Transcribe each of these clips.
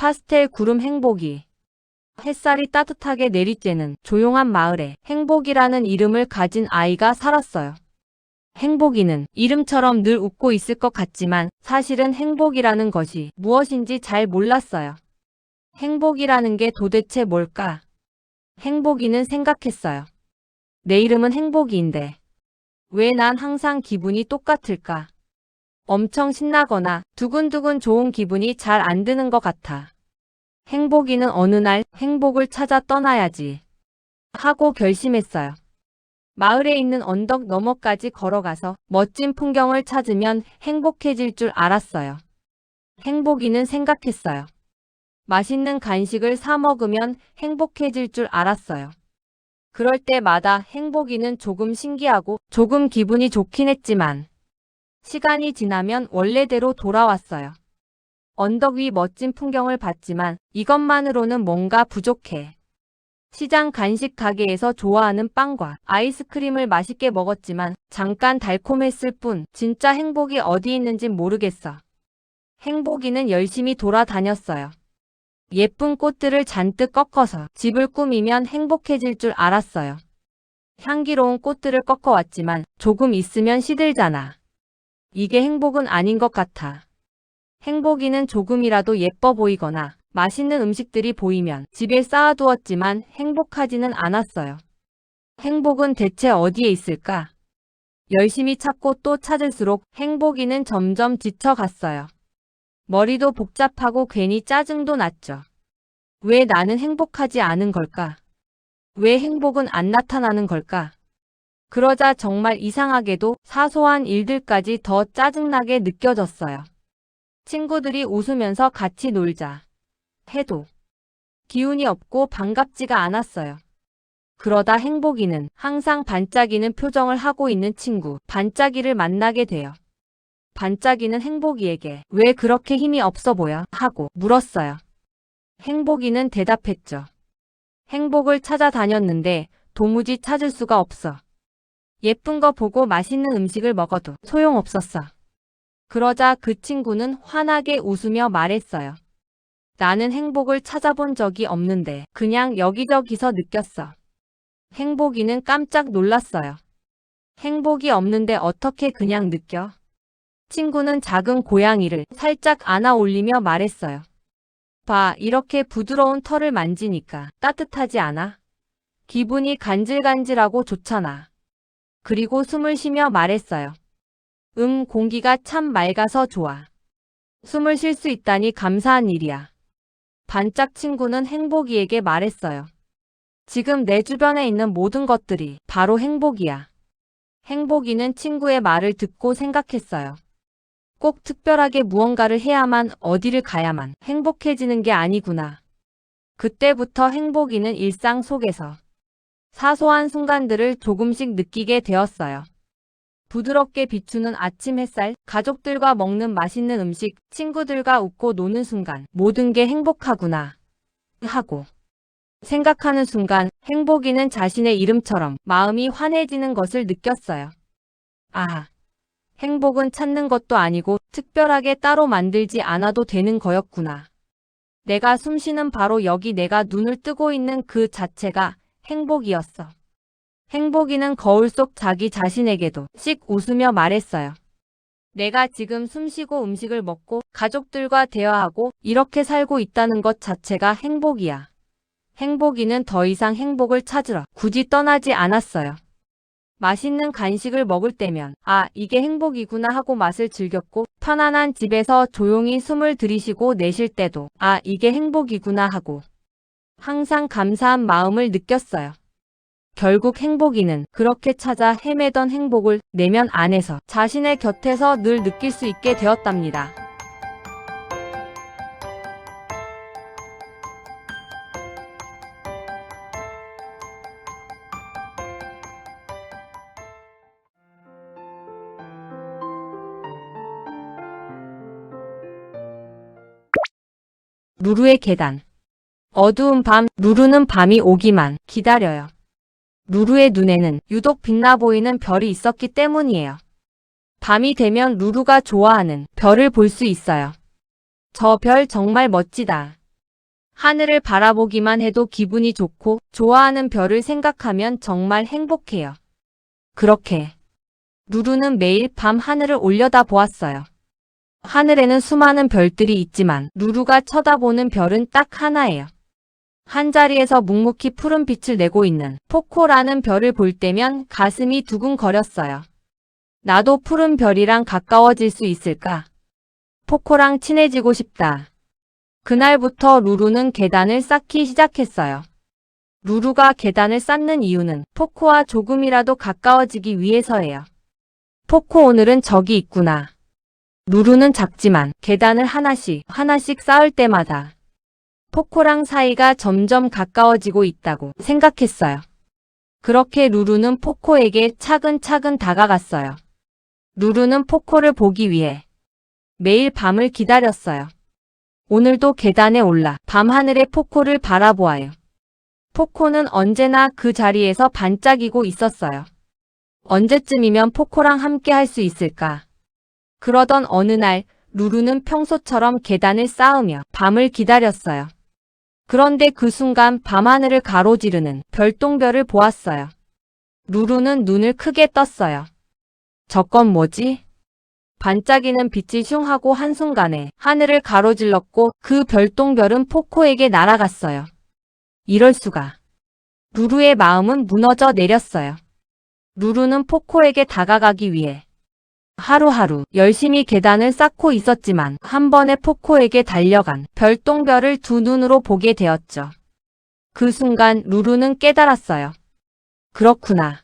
파스텔 구름 행복이. 햇살이 따뜻하게 내리쬐는 조용한 마을에 행복이라는 이름을 가진 아이가 살았어요. 행복이는 이름처럼 늘 웃고 있을 것 같지만 사실은 행복이라는 것이 무엇인지 잘 몰랐어요. 행복이라는 게 도대체 뭘까? 행복이는 생각했어요. 내 이름은 행복이인데 왜 난 항상 기분이 똑같을까? 엄청 신나거나 두근두근 좋은 기분이 잘 안 드는 것 같아. 행복이는 어느 날 행복을 찾아 떠나야지 하고 결심했어요. 마을에 있는 언덕 너머까지 걸어가서 멋진 풍경을 찾으면 행복해질 줄 알았어요. 행복이는 생각했어요. 맛있는 간식을 사 먹으면 행복해질 줄 알았어요. 그럴 때마다 행복이는 조금 신기하고 조금 기분이 좋긴 했지만 시간이 지나면 원래대로 돌아왔어요. 언덕 위 멋진 풍경을 봤지만 이것만으로는 뭔가 부족해. 시장 간식 가게에서 좋아하는 빵과 아이스크림을 맛있게 먹었지만 잠깐 달콤했을 뿐 진짜 행복이 어디 있는진 모르겠어. 행복이는 열심히 돌아다녔어요. 예쁜 꽃들을 잔뜩 꺾어서 집을 꾸미면 행복해질 줄 알았어요. 향기로운 꽃들을 꺾어왔지만 조금 있으면 시들잖아. 이게 행복은 아닌 것 같아. 행복이는 조금이라도 예뻐 보이거나 맛있는 음식들이 보이면 집에 쌓아두었지만 행복하지는 않았어요. 행복은 대체 어디에 있을까? 열심히 찾고 또 찾을수록 행복이는 점점 지쳐갔어요. 머리도 복잡하고 괜히 짜증도 났죠. 왜 나는 행복하지 않은 걸까? 왜 행복은 안 나타나는 걸까? 그러자 정말 이상하게도 사소한 일들까지 더 짜증나게 느껴졌어요. 친구들이 웃으면서 같이 놀자 해도 기운이 없고 반갑지가 않았어요. 그러다 행복이는 항상 반짝이는 표정을 하고 있는 친구 반짝이를 만나게 돼요. 반짝이는 행복이에게 왜 그렇게 힘이 없어 보여? 하고 물었어요. 행복이는 대답했죠. 행복을 찾아다녔는데 도무지 찾을 수가 없어. 예쁜 거 보고 맛있는 음식을 먹어도 소용없었어. 그러자 그 친구는 환하게 웃으며 말했어요. 나는 행복을 찾아본 적이 없는데 그냥 여기저기서 느꼈어. 행복이는 깜짝 놀랐어요. 행복이 없는데 어떻게 그냥 느껴? 친구는 작은 고양이를 살짝 안아 올리며 말했어요. 봐, 이렇게 부드러운 털을 만지니까 따뜻하지 않아? 기분이 간질간질하고 좋잖아. 그리고 숨을 쉬며 말했어요. 공기가 참 맑아서 좋아. 숨을 쉴 수 있다니 감사한 일이야. 반짝 친구는 행복이에게 말했어요. 지금 내 주변에 있는 모든 것들이 바로 행복이야. 행복이는 친구의 말을 듣고 생각했어요. 꼭 특별하게 무언가를 해야만 어디를 가야만 행복해지는 게 아니구나. 그때부터 행복이는 일상 속에서 사소한 순간들을 조금씩 느끼게 되었어요. 부드럽게 비추는 아침 햇살, 가족들과 먹는 맛있는 음식, 친구들과 웃고 노는 순간 모든 게 행복하구나 하고 생각하는 순간 행복이는 자신의 이름처럼 마음이 환해지는 것을 느꼈어요. 아, 행복은 찾는 것도 아니고 특별하게 따로 만들지 않아도 되는 거였구나. 내가 숨쉬는 바로 여기 내가 눈을 뜨고 있는 그 자체가 행복이었어. 행복이는 거울 속 자기 자신에게도 씩 웃으며 말했어요. 내가 지금 숨쉬고 음식을 먹고 가족들과 대화하고 이렇게 살고 있다는 것 자체가 행복이야. 행복이는 더 이상 행복을 찾으러 굳이 떠나지 않았어요. 맛있는 간식을 먹을 때면 아, 이게 행복이구나 하고 맛을 즐겼고 편안한 집에서 조용히 숨을 들이쉬고 내쉴 때도 아, 이게 행복이구나 하고 항상 감사한 마음을 느꼈어요. 결국 행복이는 그렇게 찾아 헤매던 행복을 내면 안에서 자신의 곁에서 늘 느낄 수 있게 되었답니다. 루루의 계단. 어두운 밤, 루루는 밤이 오기만 기다려요. 루루의 눈에는 유독 빛나 보이는 별이 있었기 때문이에요. 밤이 되면 루루가 좋아하는 별을 볼 수 있어요. 저 별 정말 멋지다. 하늘을 바라보기만 해도 기분이 좋고 좋아하는 별을 생각하면 정말 행복해요. 그렇게 루루는 매일 밤 하늘을 올려다 보았어요. 하늘에는 수많은 별들이 있지만 루루가 쳐다보는 별은 딱 하나예요. 한자리에서 묵묵히 푸른 빛을 내고 있는 포코라는 별을 볼 때면 가슴이 두근거렸어요. 나도 푸른 별이랑 가까워질 수 있을까? 포코랑 친해지고 싶다. 그날부터 루루는 계단을 쌓기 시작했어요. 루루가 계단을 쌓는 이유는 포코와 조금이라도 가까워지기 위해서예요. 포코 오늘은 저기 있구나. 루루는 작지만 계단을 하나씩 쌓을 때마다 포코랑 사이가 점점 가까워지고 있다고 생각했어요. 그렇게 루루는 포코에게 차근차근 다가갔어요. 루루는 포코를 보기 위해 매일 밤을 기다렸어요. 오늘도 계단에 올라 밤하늘의 포코를 바라보아요. 포코는 언제나 그 자리에서 반짝이고 있었어요. 언제쯤이면 포코랑 함께 할 수 있을까? 그러던 어느 날 루루는 평소처럼 계단을 쌓으며 밤을 기다렸어요. 그런데 그 순간 밤하늘을 가로지르는 별똥별을 보았어요. 루루는 눈을 크게 떴어요. 저건 뭐지? 반짝이는 빛이 슝 하고 한순간에 하늘을 가로질렀고 그 별똥별은 포코에게 날아갔어요. 이럴 수가. 루루의 마음은 무너져 내렸어요. 루루는 포코에게 다가가기 위해 하루하루 열심히 계단을 쌓고 있었지만 한 번에 포코에게 달려간 별똥별을 두 눈으로 보게 되었죠. 그 순간 루루는 깨달았어요. 그렇구나.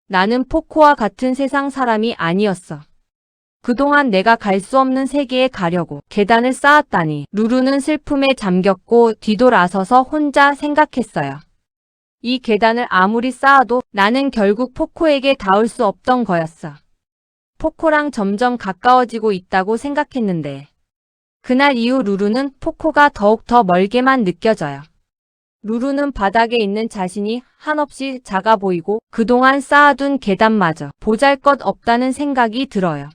나는 포코와 같은 세상 사람이 아니었어. 그동안 내가 갈 수 없는 세계에 가려고 계단을 쌓았다니. 루루는 슬픔에 잠겼고 뒤돌아서서 혼자 생각했어요. 이 계단을 아무리 쌓아도 나는 결국 포코에게 닿을 수 없던 거였어. 포코랑 점점 가까워지고 있다고 생각했는데 그날 이후 루루는 포코가 더욱더 멀게만 느껴져요. 루루는 바닥에 있는 자신이 한없이 작아 보이고 그동안 쌓아둔 계단마저 보잘것없다는 생각이 들어요.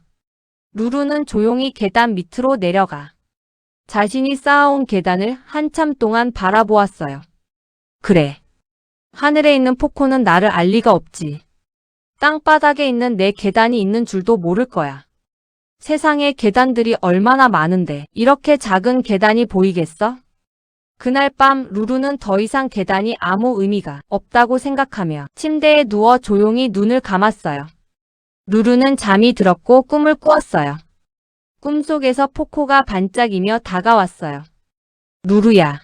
루루는 조용히 계단 밑으로 내려가 자신이 쌓아온 계단을 한참 동안 바라보았어요. 그래. 하늘에 있는 포코는 나를 알 리가 없지. 땅바닥에 있는 내 계단이 있는 줄도 모를 거야. 세상에 계단들이 얼마나 많은데 이렇게 작은 계단이 보이겠어? 그날 밤 루루는 더 이상 계단이 아무 의미가 없다고 생각하며 침대에 누워 조용히 눈을 감았어요. 루루는 잠이 들었고 꿈을 꾸었어요. 꿈속에서 포코가 반짝이며 다가왔어요. 루루야.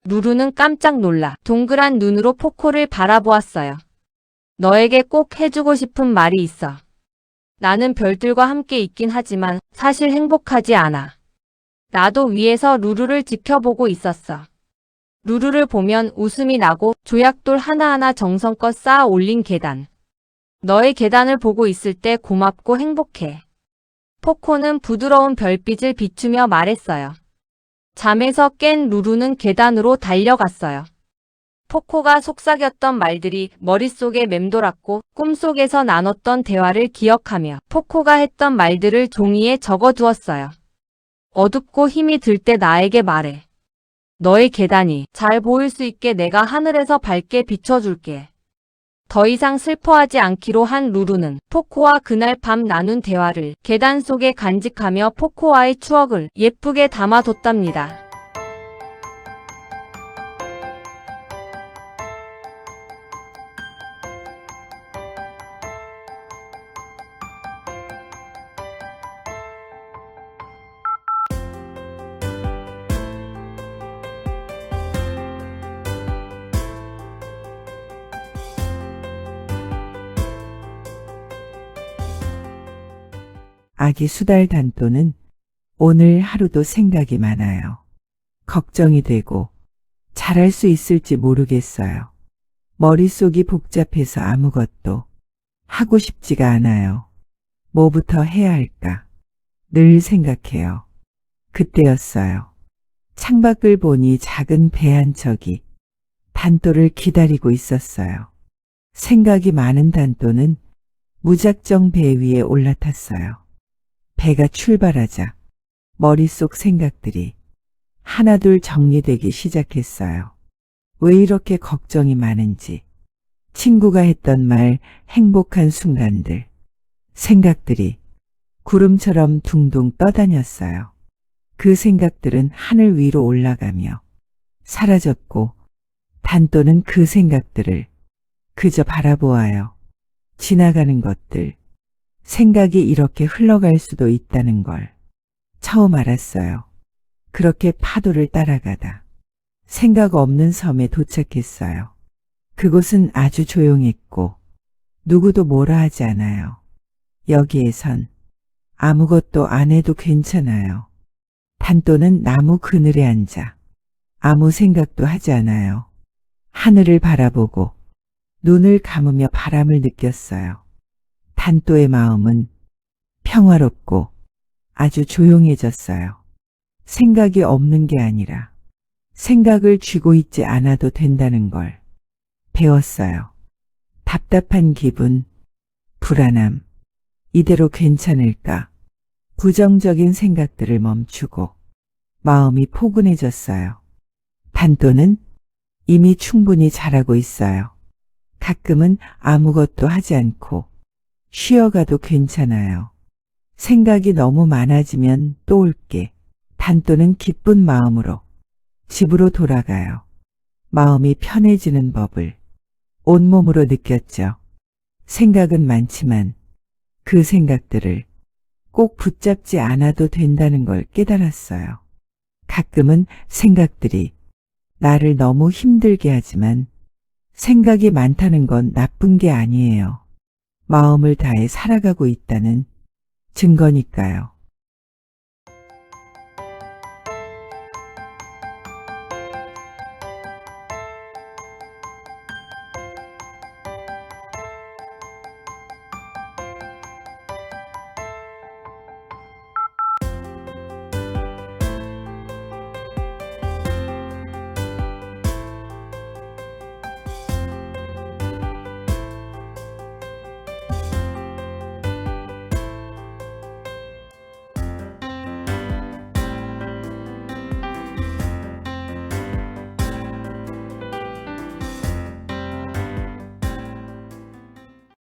루루는 깜짝 놀라 동그란 눈으로 포코를 바라보았어요. 너에게 꼭 해주고 싶은 말이 있어. 나는 별들과 함께 있긴 하지만 사실 행복하지 않아. 나도 위에서 루루를 지켜보고 있었어. 루루를 보면 웃음이 나고 조약돌 하나하나 정성껏 쌓아 올린 계단. 너의 계단을 보고 있을 때 고맙고 행복해. 포코는 부드러운 별빛을 비추며 말했어요. 잠에서 깬 루루는 계단으로 달려갔어요. 포코가 속삭였던 말들이 머릿속에 맴돌았고 꿈속에서 나눴던 대화를 기억하며 포코가 했던 말들을 종이에 적어두었어요. 어둡고 힘이 들 때 나에게 말해. 너의 계단이 잘 보일 수 있게 내가 하늘에서 밝게 비춰줄게. 더 이상 슬퍼하지 않기로 한 루루는 포코와 그날 밤 나눈 대화를 계단 속에 간직하며 포코와의 추억을 예쁘게 담아뒀답니다. 아기 수달 단또는 오늘 하루도 생각이 많아요. 걱정이 되고 잘할 수 있을지 모르겠어요. 머릿속이 복잡해서 아무것도 하고 싶지가 않아요. 뭐부터 해야 할까? 늘 생각해요. 그때였어요. 창밖을 보니 작은 배 한 척이 단또를 기다리고 있었어요. 생각이 많은 단또는 무작정 배 위에 올라탔어요. 배가 출발하자 머릿속 생각들이 하나둘 정리되기 시작했어요. 왜 이렇게 걱정이 많은지, 친구가 했던 말, 행복한 순간들, 생각들이 구름처럼 둥둥 떠다녔어요. 그 생각들은 하늘 위로 올라가며 사라졌고, 단또는 그 생각들을 그저 바라보아요. 지나가는 것들, 생각이 이렇게 흘러갈 수도 있다는 걸 처음 알았어요. 그렇게 파도를 따라가다 생각 없는 섬에 도착했어요. 그곳은 아주 조용했고 누구도 뭐라 하지 않아요. 여기에선 아무것도 안 해도 괜찮아요. 단또는 나무 그늘에 앉아 아무 생각도 하지 않아요. 하늘을 바라보고 눈을 감으며 바람을 느꼈어요. 단또의 마음은 평화롭고 아주 조용해졌어요. 생각이 없는 게 아니라 생각을 쥐고 있지 않아도 된다는 걸 배웠어요. 답답한 기분, 불안함, 이대로 괜찮을까? 부정적인 생각들을 멈추고 마음이 포근해졌어요. 단또는 이미 충분히 잘하고 있어요. 가끔은 아무것도 하지 않고 쉬어가도 괜찮아요. 생각이 너무 많아지면 또 올게. 단또는 기쁜 마음으로 집으로 돌아가요. 마음이 편해지는 법을 온몸으로 느꼈죠. 생각은 많지만 그 생각들을 꼭 붙잡지 않아도 된다는 걸 깨달았어요. 가끔은 생각들이 나를 너무 힘들게 하지만 생각이 많다는 건 나쁜 게 아니에요. 마음을 다해 살아가고 있다는 증거니까요.